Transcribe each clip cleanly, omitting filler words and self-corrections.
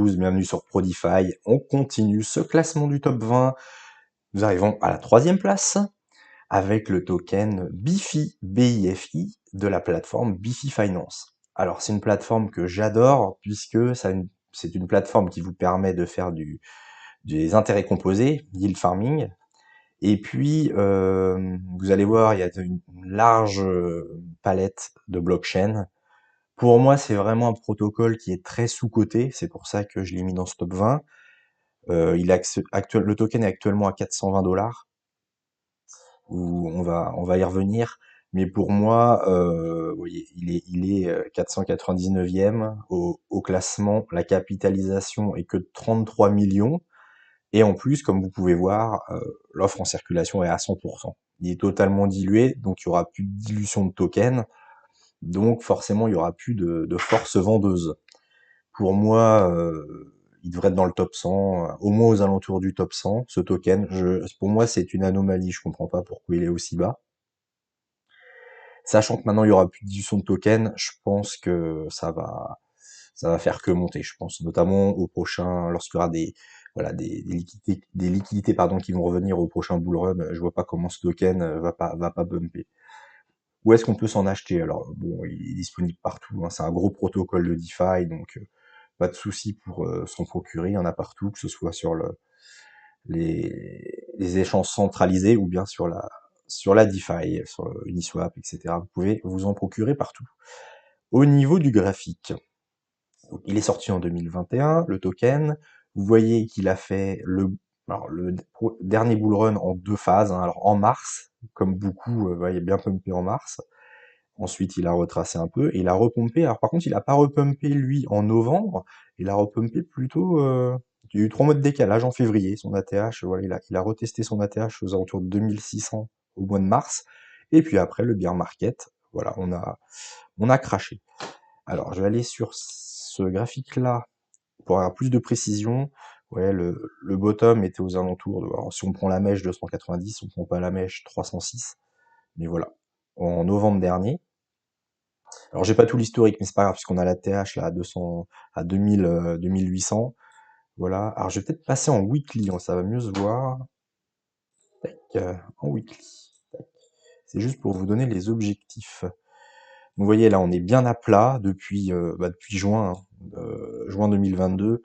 tous, bienvenue sur ProDeFi. On continue ce classement du top 20. Nous arrivons à la 3e place avec le token BIFI, BIFI de la plateforme BIFI Finance. Alors c'est une plateforme que j'adore puisque c'est une plateforme qui vous permet de faire des intérêts composés, yield farming. Et puis vous allez voir, il y a une large palette de blockchain. Pour moi, c'est vraiment un protocole qui est très sous-coté, c'est pour ça que je l'ai mis dans ce top 20. Le token est actuellement à 420 $, où on va y revenir. Mais pour moi, vous voyez, il est 499e au classement. La capitalisation est que de 33 millions. Et en plus, comme vous pouvez voir, l'offre en circulation est à 100%. Il est totalement dilué, donc il y aura plus de dilution de tokens. Donc forcément, il y aura plus de force vendeuse. Pour moi, il devrait être dans le top 100, au moins aux alentours du top 100, ce token. Pour moi, c'est une anomalie, je comprends pas pourquoi il est aussi bas. Sachant que maintenant il y aura plus de dilution de tokens, je pense que ça va faire que monter, je pense, notamment au prochain, lorsqu'il y aura des liquidités pardon, qui vont revenir au prochain bull run. Je vois pas comment ce token va pas bumper. Où est-ce qu'on peut s'en acheter? Alors bon, il est disponible partout, hein, c'est un gros protocole de DeFi, donc pas de souci pour s'en procurer, il y en a partout, que ce soit sur les échanges centralisés ou bien sur la DeFi, sur Uniswap, etc. Vous pouvez vous en procurer partout. Au niveau du graphique, donc, il est sorti en 2021, le token. Vous voyez qu'il a fait le dernier bull run en 2 phases, hein. Alors en mars, comme beaucoup, il a bien pumpé en mars. Ensuite, il a retracé un peu et il a repompé. Alors par contre, il a pas repumpé lui en novembre, il a repumpé plutôt. Il y a eu 3 mois de décalage en février. Son ATH, voilà, il a retesté son ATH aux alentours de 2600 au mois de mars. Et puis après, le bear market, voilà, on a craché. Alors, je vais aller sur ce graphique-là pour avoir plus de précision. Ouais, le bottom était aux alentours de. Alors, si on prend la mèche 290, on prend pas la mèche 306. Mais voilà, en novembre dernier. Alors j'ai pas tout l'historique, mais c'est pas grave, puisqu'on a la TH là à 200, à 2000, 2800. Voilà. Alors je vais peut-être passer en weekly, hein, ça va mieux se voir. Tac, en weekly. Tac. C'est juste pour vous donner les objectifs. Vous voyez là, on est bien à plat depuis juin, hein, juin 2022.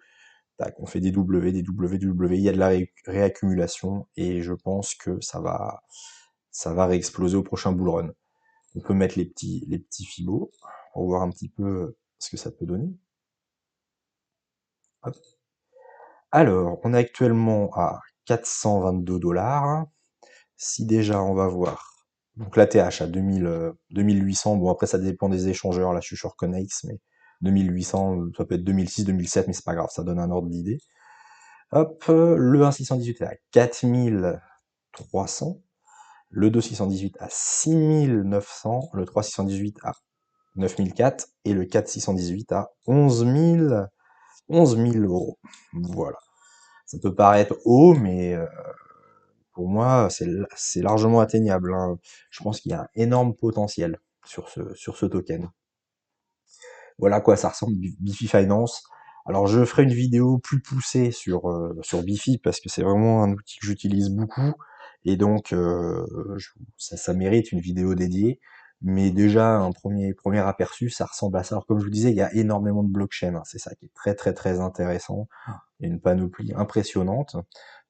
Tac, on fait des W, des W, des W. Il y a de la réaccumulation et je pense que ça va réexploser au prochain bull run. On peut mettre les petits fibos pour voir un petit peu ce que ça peut donner. Hop. Alors, on est actuellement à 422 $. Si déjà on va voir, donc l'ATH à 2800, bon après ça dépend des échangeurs, là je suis sur Connex, mais 2800, ça peut être 2006, 2007, mais c'est pas grave, ça donne un ordre d'idée. Hop, le 1.618 est à 4300, le 2.618 à 6900, le 3.618 à 9004 et le 4.618 à 11 000 €. Voilà. Ça peut paraître haut, mais pour moi, c'est largement atteignable, hein. Je pense qu'il y a un énorme potentiel sur ce token. Voilà à quoi ça ressemble BIFI Finance. Alors je ferai une vidéo plus poussée sur BIFI parce que c'est vraiment un outil que j'utilise beaucoup et donc ça mérite une vidéo dédiée. Mais déjà un premier aperçu, ça ressemble à ça. Alors comme je vous disais, il y a énormément de blockchain, hein. C'est ça qui est très très très intéressant. Il y a une panoplie impressionnante.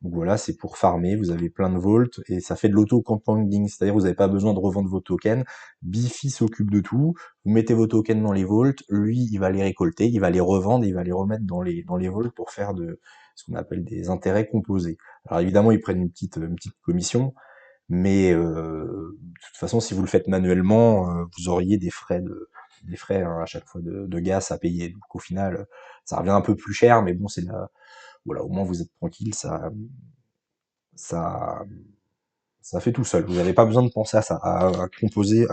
Donc voilà, c'est pour farmer, vous avez plein de vaults et ça fait de l'auto-compounding, c'est-à-dire vous n'avez pas besoin de revendre vos tokens. Bifi s'occupe de tout, vous mettez vos tokens dans les vaults, lui il va les récolter, il va les revendre, il va les remettre dans les vaults pour faire de ce qu'on appelle des intérêts composés. Alors évidemment ils prennent une petite commission, mais de toute façon si vous le faites manuellement, vous auriez des frais hein, à chaque fois de gaz à payer. Donc au final, ça revient un peu plus cher, mais bon voilà, au moins vous êtes tranquille, ça, ça fait tout seul. Vous n'avez pas besoin de penser à ça, à composer,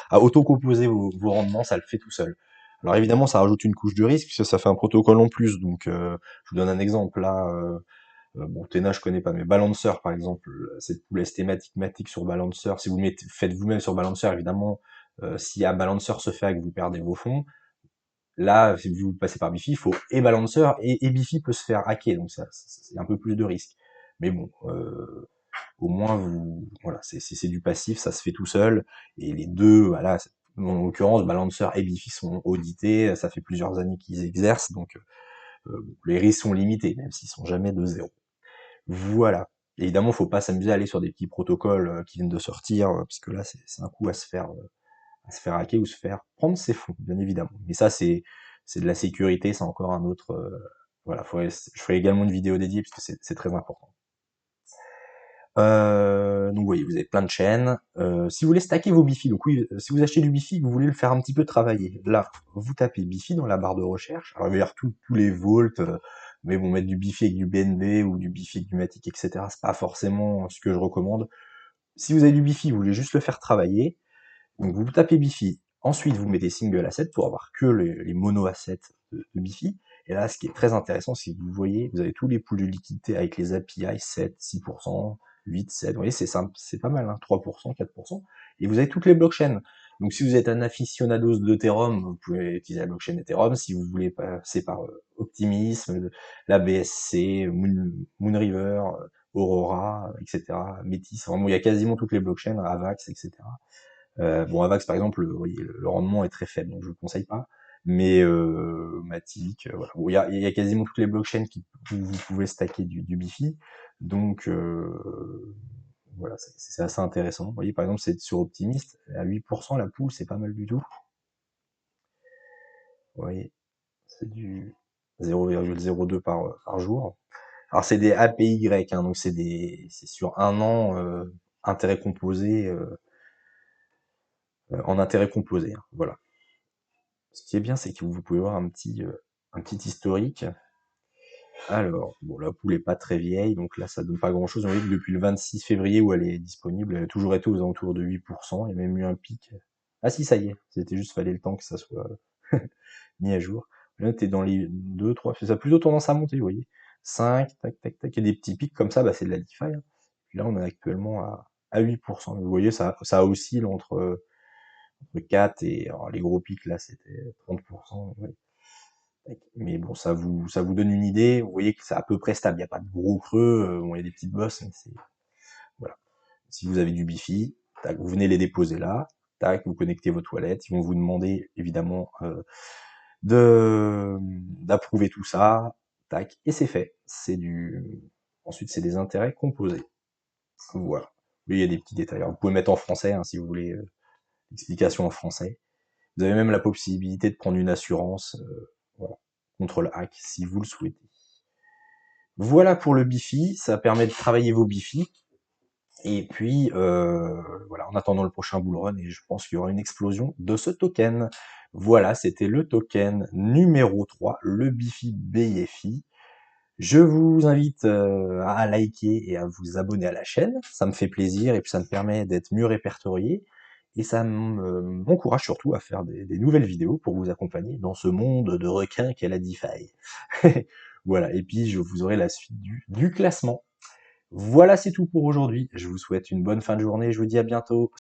à auto-composer vos rendements, ça le fait tout seul. Alors évidemment, ça rajoute une couche de risque, puisque ça fait un protocole en plus. Donc, je vous donne un exemple là. Bon, Tena, je connais pas, mais Balancer, par exemple, cette pool thématique sur Balancer, si vous faites vous-même sur Balancer, évidemment, si un Balancer se fait que vous perdez vos fonds, Là, si vous passez par Bifi, il faut et Balancer et Bifi peut se faire hacker, donc ça c'est un peu plus de risque. Mais bon, au moins vous, voilà, c'est du passif, ça se fait tout seul, et les deux, voilà, en l'occurrence, Balancer et Bifi sont audités, ça fait plusieurs années qu'ils exercent, donc les risques sont limités, même s'ils sont jamais de zéro. Voilà. Évidemment, faut pas s'amuser à aller sur des petits protocoles qui viennent de sortir, parce que là, c'est un coup à se faire hacker ou se faire prendre ses fonds, bien évidemment. Mais ça, c'est de la sécurité, c'est encore un autre. Voilà, je ferai également une vidéo dédiée parce que c'est très important. Donc vous voyez, vous avez plein de chaînes. Si vous voulez stacker vos Bifi, donc oui, si vous achetez du Bifi, que vous voulez le faire un petit peu travailler, là, vous tapez Bifi dans la barre de recherche. Alors il va y avoir tous les vaults, mais bon, mettre du Bifi avec du BNB ou du Bifi avec du Matic, etc., c'est pas forcément ce que je recommande. Si vous avez du Bifi, vous voulez juste le faire travailler, donc vous tapez Bifi, ensuite vous mettez single asset pour avoir que les mono assets de Bifi. Et là, ce qui est très intéressant, c'est que vous voyez, vous avez tous les pools de liquidité avec les API 7, 6%, 8, 7, vous voyez, c'est simple, c'est pas mal, hein, 3%, 4%. Et vous avez toutes les blockchains. Donc si vous êtes un aficionados d'Ethereum, vous pouvez utiliser la blockchain Ethereum. Si vous voulez passer par Optimism, la BSC, Moonriver, Aurora, etc., Métis, vraiment, il y a quasiment toutes les blockchains, Avax, etc. Bon, Avax, par exemple, vous voyez, le rendement est très faible, donc je ne le conseille pas. Mais Matic, voilà. Bon, il y a quasiment toutes les blockchains où vous pouvez stacker du Bifi. Donc voilà, c'est assez intéressant. Vous voyez, par exemple, c'est sur Optimist, à 8%, la pool, c'est pas mal du tout. Vous voyez, c'est du 0,02 par jour. Alors c'est des APY, hein, donc c'est sur un an intérêt composé en intérêt composé. Hein, voilà. Ce qui est bien, c'est que vous pouvez voir un petit historique. Alors, bon, la poule est pas très vieille, donc là, ça donne pas grand-chose. Vous voyez que depuis le 26 février où elle est disponible, elle a toujours été aux alentours de 8%. Il y a même eu un pic. Ah si, ça y est. C'était juste, fallait le temps que ça soit mis à jour. Là, t'es dans les 2, 3, ça a plutôt tendance à monter, vous voyez. 5, tac, tac, tac. Il y a des petits pics comme ça, bah, c'est de la DeFi. Hein. Puis là, on est actuellement à 8%. Vous voyez, ça oscille entre 4 et alors, les gros pics, là, c'était 30%. Ouais. Mais bon, ça vous donne une idée. Vous voyez que c'est à peu près stable. Il n'y a pas de gros creux. Bon, il y a des petites bosses, mais c'est voilà. Si vous avez du Bifi, tac, vous venez les déposer là. Tac, vous connectez votre wallet. Ils vont vous demander évidemment d'approuver tout ça. Tac, et c'est fait. Ensuite c'est des intérêts composés. Voilà. Oui, il y a des petits détails. Alors, vous pouvez mettre en français hein, si vous voulez l'explication en français. Vous avez même la possibilité de prendre une assurance. Voilà, contre le hack si vous le souhaitez. Voilà pour le Bifi, ça permet de travailler vos Bifi. Et puis, voilà, en attendant le prochain bull run, et je pense qu'il y aura une explosion de ce token. Voilà, c'était le token numéro 3, le Bifi BFI. Je vous invite à liker et à vous abonner à la chaîne, ça me fait plaisir, et puis ça me permet d'être mieux répertorié, et ça m'encourage surtout à faire des nouvelles vidéos pour vous accompagner dans ce monde de requins qu'est la DeFi. Voilà, et puis je vous aurai la suite du classement. Voilà, c'est tout pour aujourd'hui. Je vous souhaite une bonne fin de journée. Je vous dis à bientôt.